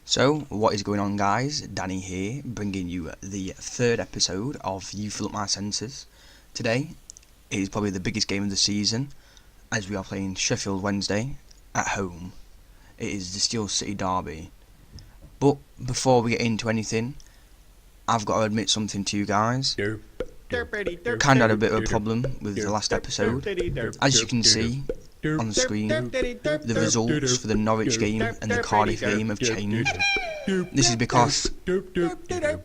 So, what is going on, guys? Danny here, bringing you the third episode of You Fill Up My Senses. Today is probably the biggest game of the season, as we are playing Sheffield Wednesday at home. It is the Steel City Derby. But before we get into anything, I've got to admit something to you guys. Kinda had a bit of a problem with the last episode. As you can see on the screen, the results for the Norwich game and the Cardiff game have changed. This is because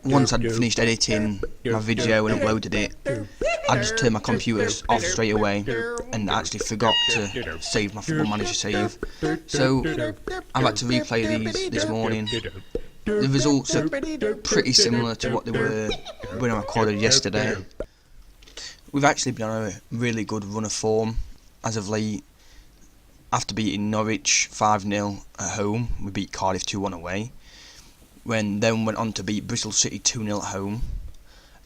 once I'd finished editing my video and uploaded it, I just turned my computer off straight away and actually forgot to save my Football Manager save. So I've had to replay these this morning. The results are pretty similar to what they were when I recorded yesterday. We've actually been on a really good run of form as of late. After beating Norwich 5-0 at home, we beat Cardiff 2-1 away. Then went on to beat Bristol City 2-0 at home,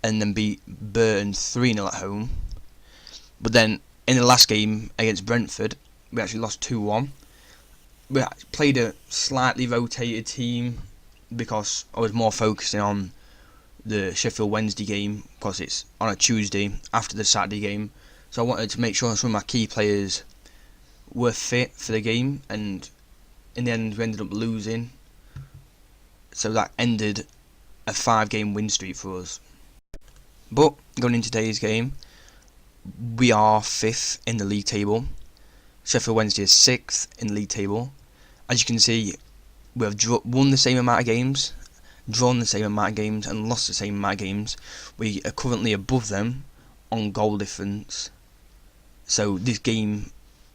and then beat Burton 3-0 at home. But then in the last game against Brentford, we actually lost 2-1. We played a slightly rotated team because I was more focusing on the Sheffield Wednesday game because it's on a Tuesday after the Saturday game. So I wanted to make sure some of my key players were fit for the game, and in the end we ended up losing. So that ended a 5-game win streak for us. But going into today's game, we are 5th in the league table. Sheffield Wednesday is 6th in the league table. As you can see, we have won the same amount of games, drawn the same amount of games, and lost the same amount of games. We are currently above them on goal difference. So this game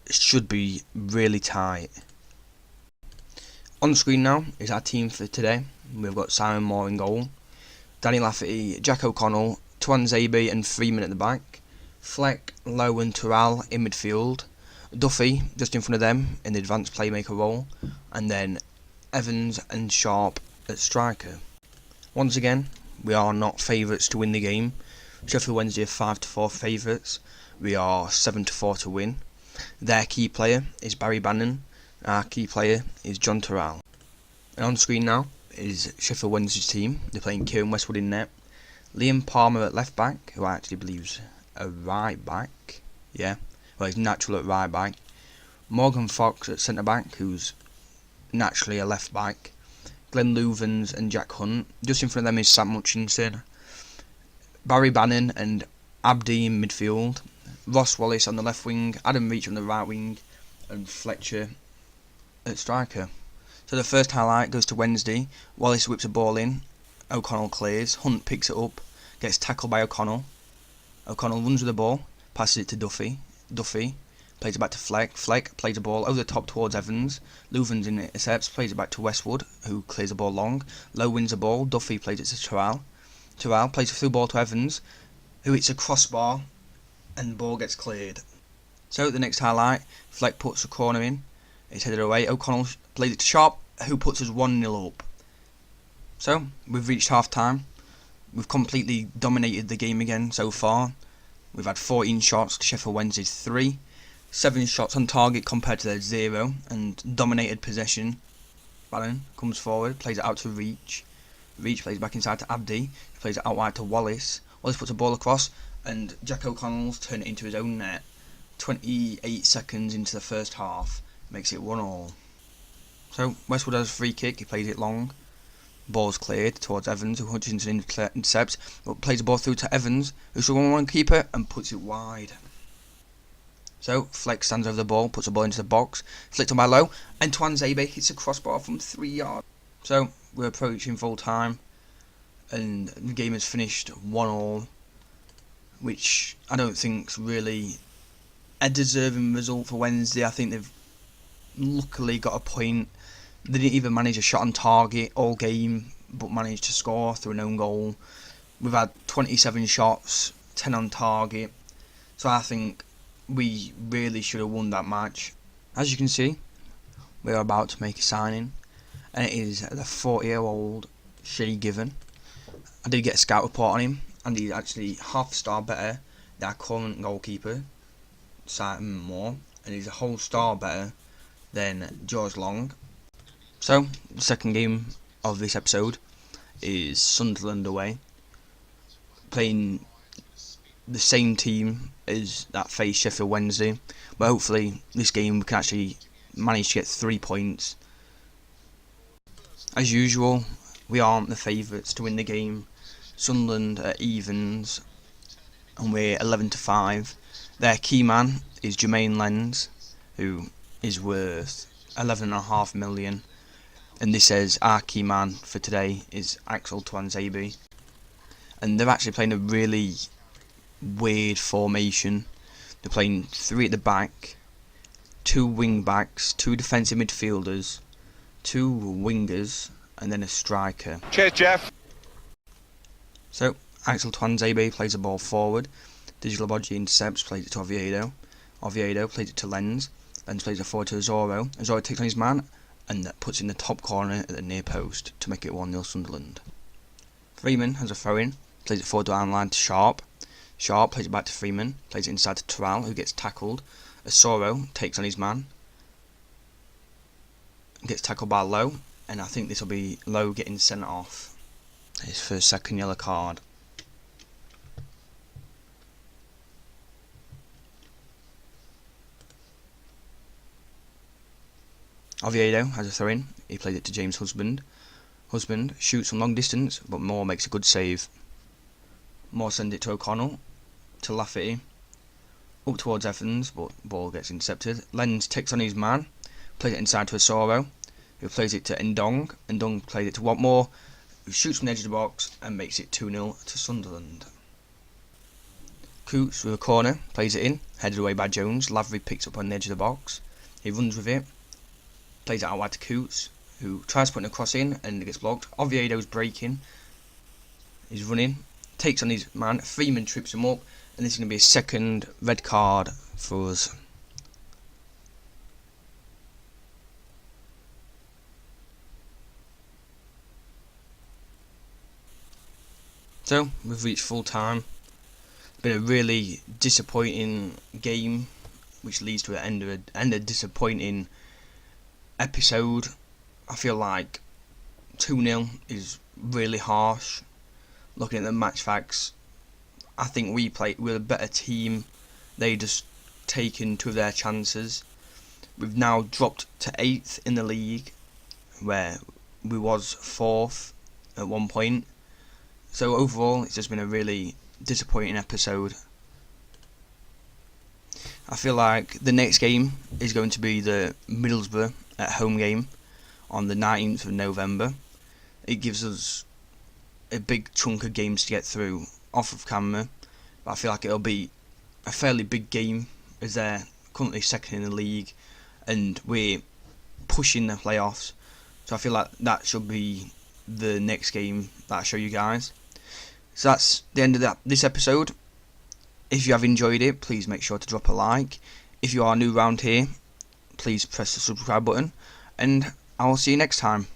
should be really tight. On the screen now is our team for today. We've got Simon Moore in goal, Danny Lafferty, Jack O'Connell, Tuanzebe and Freeman at the back, Fleck, Lowe and Terrell in midfield, Duffy just in front of them in the advanced playmaker role, and then Evans and Sharp at striker. Once again, we are not favourites to win the game. Sheffield Wednesday are 5-4 favourites. We are 7-4 to win. Their key player is Barry Bannon. Our key player is John Terrell. And on screen now is Sheffield Wednesday's team. They're playing Kieran Westwood in net, Liam Palmer at left back, who I actually believe is a right back. Yeah, well, he's natural at right back. Morgan Fox at centre back, who's naturally a left back. Glenn Louvens and Jack Hunt. Just in front of them is Sam Hutchinson. Barry Bannon and Abdi in midfield. Ross Wallace on the left wing, Adam Reach on the right wing, and Fletcher at striker. So the first highlight goes to Wednesday. Wallace whips a ball in, O'Connell clears, Hunt picks it up, gets tackled by O'Connell. O'Connell runs with the ball, passes it to Duffy. Duffy plays it back to Fleck. Fleck plays the ball over the top towards Evans. Louvens intercepts, plays it back to Westwood, who clears the ball long. Lowe wins the ball, Duffy plays it to Terrell. Terrell plays a through ball to Evans, who hits a crossbar, and the ball gets cleared. So the next highlight, Fleck puts a corner in, it's headed away, O'Connell plays it to Sharp, who puts us 1-0 up. So we've reached half time. We've completely dominated the game again so far. We've had 14 shots to Sheffield Wednesday's 3, 7 shots on target compared to their 0, and dominated possession. Bannon comes forward, plays it out to Reach. Reach plays back inside to Abdi, he plays it out wide to Wallace. Wallace puts a ball across, and Jack O'Connell's turned it into his own net. 28 seconds into the first half, makes it 1-1. So Westwood has a free kick, he plays it long. Ball's cleared towards Evans, who Hutchinson intercepts, but plays the ball through to Evans, who's the 1-1 keeper, and puts it wide. So Fleck stands over the ball, puts the ball into the box, flicked on by Lowe, and Tuanzebe hits a crossbar from 3 yards. So we're approaching full time, and the game is finished 1-1, which I don't think's really a deserving result for Wednesday. I think they've luckily got a point. They didn't even manage a shot on target all game, but managed to score through an own goal. We've had 27 shots, 10 on target, so I think we really should have won that match. As you can see, we're about to make a signing, and it is the 40-year-old Shay Given. I did get a scout report on him, and he's actually half a star better than our current goalkeeper, Simon Moore, and he's a whole star better than George Long. So, the second game of this episode is Sunderland away, playing the same team as that face Sheffield Wednesday, but hopefully this game we can actually manage to get 3 points. As usual, we aren't the favourites to win the game. Sunderland are evens, and we're 11-5. Their key man is Jermaine Lens, who is worth 11.5 million, and this says our key man for today is Axel Tuanzebe. And they're actually playing a really weird formation. They're playing 3 at the back, 2 wing backs, 2 defensive midfielders, 2 wingers, and then a striker. Cheers, Jeff. So Axel Tuanzebe plays the ball forward. Digital Abodji intercepts, plays it to Oviedo. Oviedo plays it to Lens. Lens plays it forward to Azoro. Azoro takes on his man and puts it in the top corner at the near post to make it 1-0 Sunderland. Freeman has a throw-in, plays it forward down line to Sharp. Sharp plays it back to Freeman, plays it inside to Terral, who gets tackled. Azoro takes on his man, gets tackled by Lowe, and I think this will be Lowe getting sent off. His first second yellow card. Oviedo has a throw-in. He plays it to James Husband. Husband shoots from long distance, but Moore makes a good save. Moore sends it to O'Connell, to Lafferty, up towards Evans, but ball gets intercepted. Lens takes on his man, plays it inside to Asoro, who plays it to Ndong. Ndong plays it to Watmore, who shoots from the edge of the box and makes it 2-0 to Sunderland. Coots with a corner, plays it in, headed away by Jones. Lavery picks up on the edge of the box. He runs with it, plays it out wide to Coots, who tries to put a cross in and it gets blocked. Oviedo's breaking, he's running, takes on his man. Freeman trips him up, and this is going to be a second red card for us. So we've reached full time. It's been a really disappointing game, which leads to an end of a disappointing episode. I feel like 2-0 is really harsh. Looking at the match facts, I think we're a better team. They just taken 2 of their chances. We've now dropped to 8th in the league, where we was 4th at one point. So overall, it's just been a really disappointing episode. I feel like the next game is going to be the Middlesbrough at home game on the 19th of November. It gives us a big chunk of games to get through off of camera, but I feel like it'll be a fairly big game as they're currently second in the league and we're pushing the playoffs. So I feel like that should be the next game that I show you guys. So that's the end of this episode. If you have enjoyed it, please make sure to drop a like. If you are new around here, please press the subscribe button, and I will see you next time.